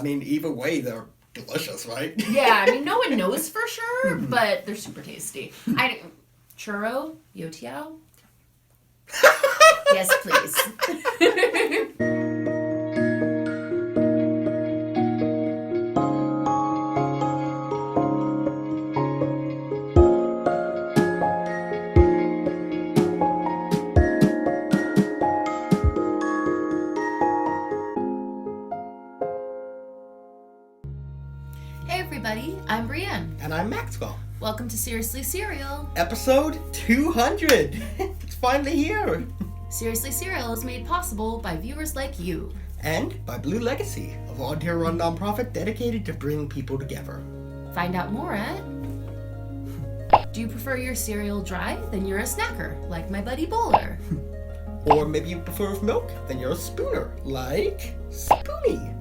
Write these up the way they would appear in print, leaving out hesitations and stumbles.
mean, either way, they're delicious, right? Yeah, I mean, no one knows for sure, but they're super tasty. Churro, youtiao? Yes, please. Hey everybody, I'm Brienne. And I'm Maxwell. Welcome to Seriously Cereal. Episode 200. It's finally here. Seriously Cereal is made possible by viewers like you. And by Blue Legacy, a volunteer-run nonprofit dedicated to bringing people together. Find out more at... Do you prefer your cereal dry? Then you're a snacker, like my buddy Bowler. Or maybe you prefer milk? Then you're a spooner, like Spoonie.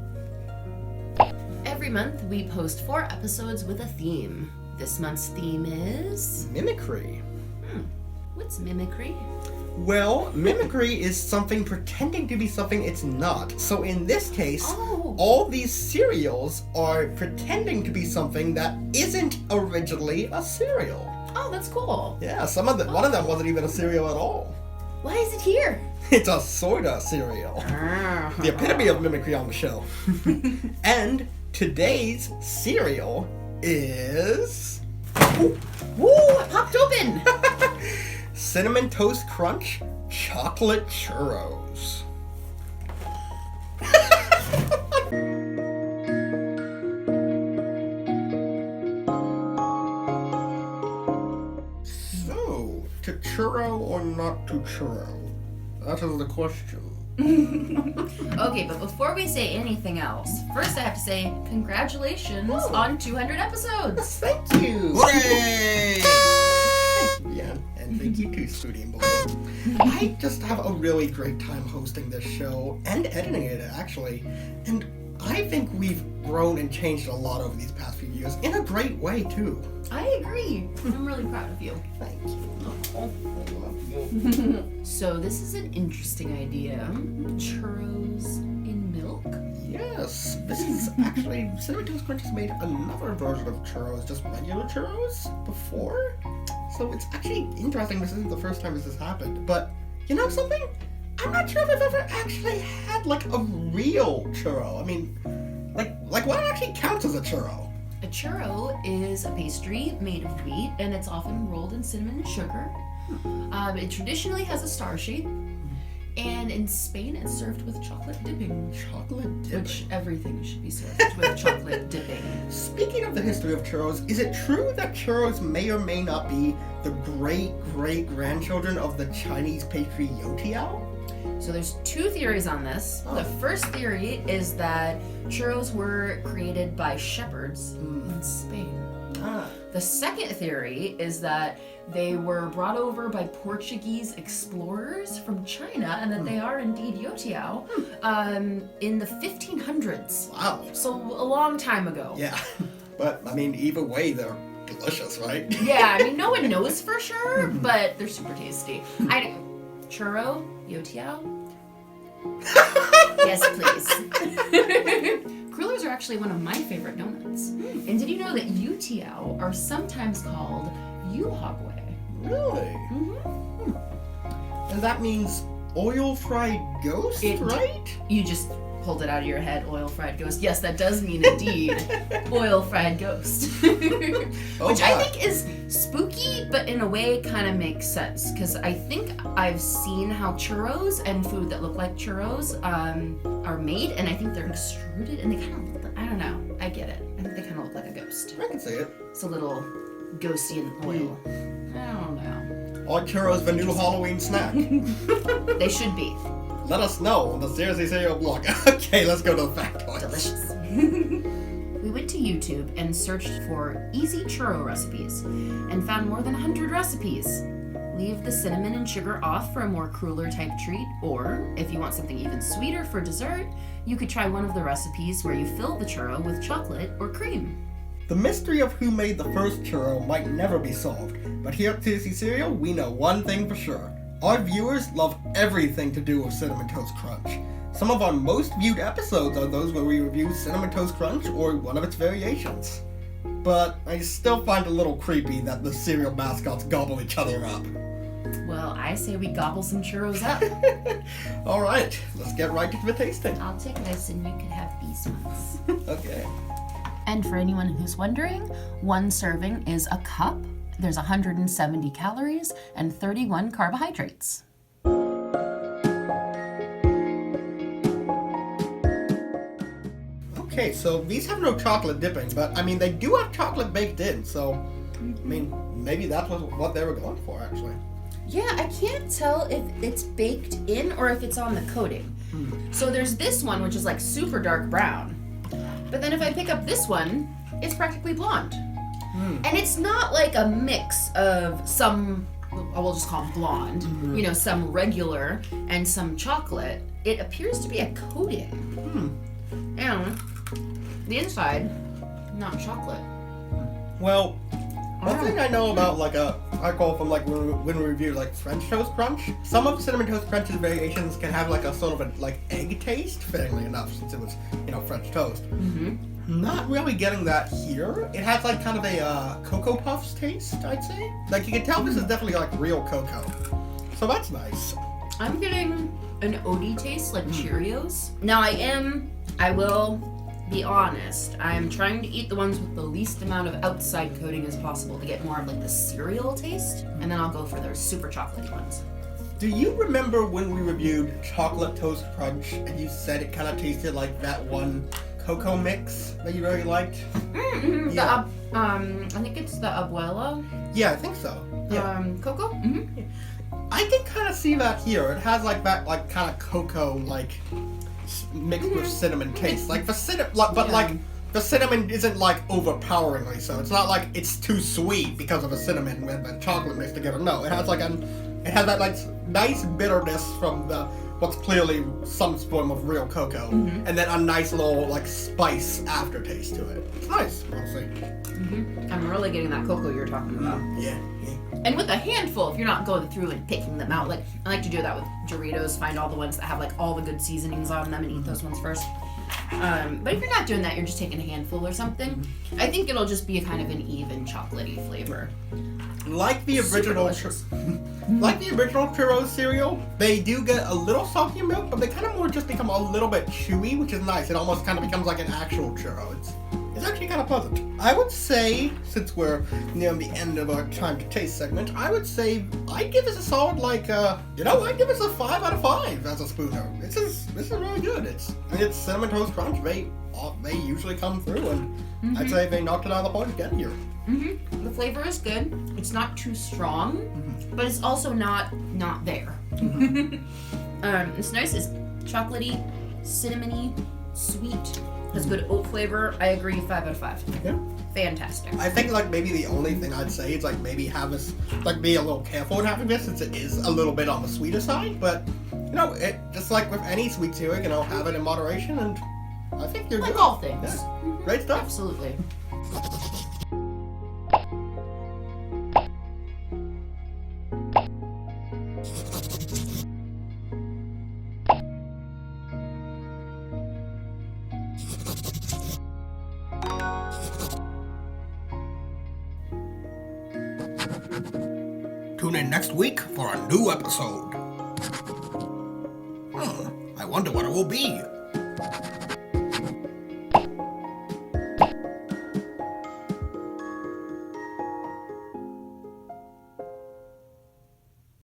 Every month, we post 4 episodes with a theme. This month's theme is... Mimicry. What's mimicry? Well, mimicry is something pretending to be something it's not. So in this case, Oh. all these cereals are pretending to be something that isn't originally a cereal. Oh, that's cool. Yeah, one of them wasn't even a cereal at all. Why is it here? It's a sorta cereal. The epitome of mimicry on the show. And today's cereal is... Woo, it popped open. Cinnamon Toast Crunch Chocolate Churros. So, to churro or not to churro? That is the question. Okay, but before we say anything else, first I have to say congratulations on 200 episodes. Thank you! Hooray! Yeah, and thank you too, Spoonie and Boy. I just have a really great time hosting this show and editing it, actually. And I think we've grown and changed a lot over these past few years in a great way, too. I agree. I'm really proud of you. Thank you. I love you. So this is an interesting idea. Churros in milk? Yes, this is actually, Cinnamon Toast Crunch has made another version of churros, just regular churros, before. So it's actually interesting, this isn't the first time this has happened, but you know something? I'm not sure if I've ever actually had, like, a real churro. I mean, like what actually counts as a churro? A churro is a pastry made of wheat, and it's often rolled in cinnamon and sugar. It traditionally has a star shape, and in Spain it's served with chocolate dipping. Chocolate dipping? Which everything should be served with chocolate dipping. Speaking of the history of churros, is it true that churros may or may not be the great-great-grandchildren of the Chinese pastry youtiao? So there's 2 theories on this. The first theory is that churros were created by shepherds in Spain. The second theory is that they were brought over by Portuguese explorers from China and that they are indeed youtiao in the 1500s. Wow. So a long time ago. Yeah, but I mean, either way, they're delicious, right? Yeah, I mean, no one knows for sure, but they're super tasty. Churro, youtiao? Yes, please. Crullers are actually one of my favorite donuts. And did you know that youtiao are sometimes called yuhagwe? Really? And that means oil-fried ghost, right? You just pulled it out of your head, oil-fried ghost. Yes, that does mean indeed oil-fried ghost. Which I think is spooky, but in a way kind of makes sense. Because I think I've seen how churros and food that look like churros are made, and I think they're extruded, and they kind of look like, I don't know, I get it. I think they kind of look like a ghost. I can see it. It's a little ghosty in oil. I don't know. Are churros the new Halloween snack? They should be. Let us know on the Seriously Cereal blog. Okay, let's go to the factoids. Delicious. We went to YouTube and searched for easy churro recipes and found more than 100 recipes. Leave the cinnamon and sugar off for a more cruller type treat, or if you want something even sweeter for dessert, you could try one of the recipes where you fill the churro with chocolate or cream. The mystery of who made the first churro might never be solved, but here at Seriously Cereal, we know one thing for sure. Our viewers love everything to do with Cinnamon Toast Crunch. Some of our most viewed episodes are those where we review Cinnamon Toast Crunch or one of its variations. But I still find it a little creepy that the cereal mascots gobble each other up. Well, I say we gobble some churros up. Alright, let's get right into the tasting. I'll take this and you can have these ones. Okay. And for anyone who's wondering, one serving is a cup. There's 170 calories and 31 carbohydrates. Okay, so these have no chocolate dipping, but I mean, they do have chocolate baked in, so I mean, maybe that's what they were going for, actually. Yeah, I can't tell if it's baked in or if it's on the coating. So there's this one, which is like super dark brown. But then if I pick up this one, it's practically blonde. And it's not like a mix of some, we'll just call them blonde, you know, some regular and some chocolate. It appears to be a coating. And the inside, not chocolate. Well, one thing I know about I call from when we review like French Toast Crunch, some of Cinnamon Toast Crunch's variations can have like a sort of a egg taste, fittingly enough, since it was, French toast. Not really getting that here. It has like kind of a Cocoa Puffs taste, I'd say. Like you can tell this is definitely like real cocoa. So that's nice. I'm getting an oaty taste, like Cheerios. Now I will be honest, I'm trying to eat the ones with the least amount of outside coating as possible to get more of like the cereal taste, and then I'll go for their super chocolatey ones. Do you remember when we reviewed Chocolate Toast Crunch and you said it kind of tasted like that one cocoa mix that you really liked? Yeah. I think it's the Abuela. Yeah, I think so. Yeah. Cocoa? I can kind of see that here. It has like that kind of cocoa mixed with cinnamon taste. Like the cinnamon, the cinnamon isn't like overpoweringly so. It's not like it's too sweet because of the cinnamon with the chocolate mixed together. No, it has that like nice bitterness from what's clearly some form of real cocoa, and then a nice little like spice aftertaste to it. It's nice, honestly. I'm really getting that cocoa you're talking about. Yeah. And with a handful, if you're not going through and picking them out, like I like to do that with Doritos, find all the ones that have like all the good seasonings on them and eat those ones first. But if you're not doing that, you're just taking a handful or something, I think it'll just be a kind of an even chocolatey flavor. Like the original churros cereal, they do get a little salty milk, but they kind of more just become a little bit chewy, which is nice. It almost kind of becomes like an actual churro. It's actually kind of pleasant. I would say, since we're near the end of our time to taste segment, I would say I'd give this a solid I'd give this a 5 out of 5 as a spooner. This is really good. It's Cinnamon Toast Crunch. They usually come through, and I'd say they knocked it out of the park again here. The flavor is good. It's not too strong, but it's also not there. It's nice. It's chocolatey, cinnamony, sweet. Has good oat flavor. I agree, 5 out of 5. Yeah. Fantastic. I think maybe the only thing I'd say is maybe have this be a little careful in having this since it is a little bit on the sweeter side, but it just like with any sweet cereal, have it in moderation, and I think you're like good. all things. Yeah. Great stuff. Absolutely. Tune in next week for a new episode. I wonder what it will be.